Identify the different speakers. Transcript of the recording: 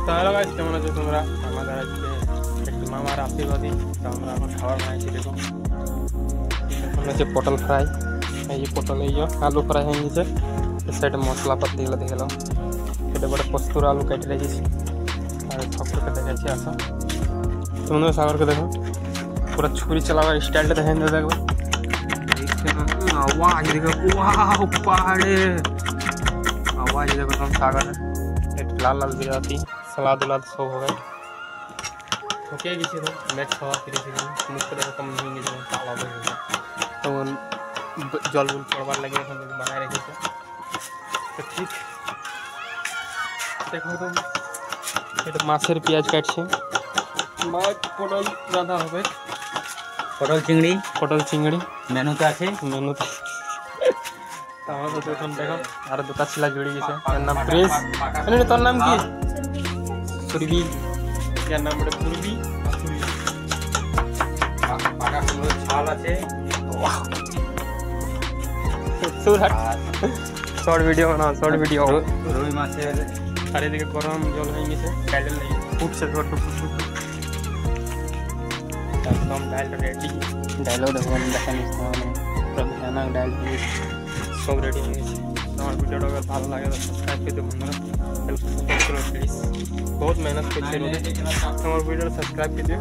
Speaker 1: তো hello guys, কেমন আছো তোমরা? আমাদের আজকে একটু মামার আশীর্বাদী, তো আমরা এখন খাবার বানাইছি। দেখো এখন হচ্ছে পটল ফ্রাই, এই যে পটল, এই যে আলু ফ্রাই হয়ে গেছে। সাইডে মশলাপাতিগুলো দেখে নাও, সেটা পরে পোস্তর আলু কেটে রেখেছি আর সবটাকে দেখাচ্ছি। আসো তোমাদের সাগরকে দেখো, পুরো ছুরি চালাবার স্টাইলটা দেখেন তো, দেখো आवाज देखो, वाह पहाड़े आवाज देखो तुम। सागर है एक लाल लाल बिराती सलाद उलाद सब हो गए। ओके किसी तो मैच खावा फिर मुझको देखो कम नहीं गए ताला तो जल बुल पड़वार लगे बनाए रखे थे। तो ठीक देखो तुम, এটা মাছের পেঁয়াজ কাটছে, মাছ পটল রান্না হবে।
Speaker 2: পটল চিংড়ি মেনুতে আছে,
Speaker 1: মেনুতে তাহলে তো এখন দেখো আর দুটা ছিলা জুড়ে গেছে। এর নাম প্রেস, মানে তোর নাম কি? সুরবি, এর নাম বলে পূর্বি।
Speaker 2: পাকা কুমড়োর ঝাল আছে,
Speaker 1: শর্ট ভিডিও বানাও, শর্ট ভিডিও।
Speaker 2: রুই মাছের,
Speaker 1: আর এদিকে গরম জল হয়ে গেছে, ডাইলের লাগে ফুটছে একদম। ডাইলটা রেডি, ডাইলও দেখো দেখানি ভয়ানক ডাইল সব রেডি হয়ে গেছে। আমার ভিডিওটা अगर ভালো লাগে তো সাবস্ক্রাইব করে দিও বন্ধুরা, প্লিজ। বহুত মেহনত করছে আমার ভিডিওটা সাবস্ক্রাইব করে দিও।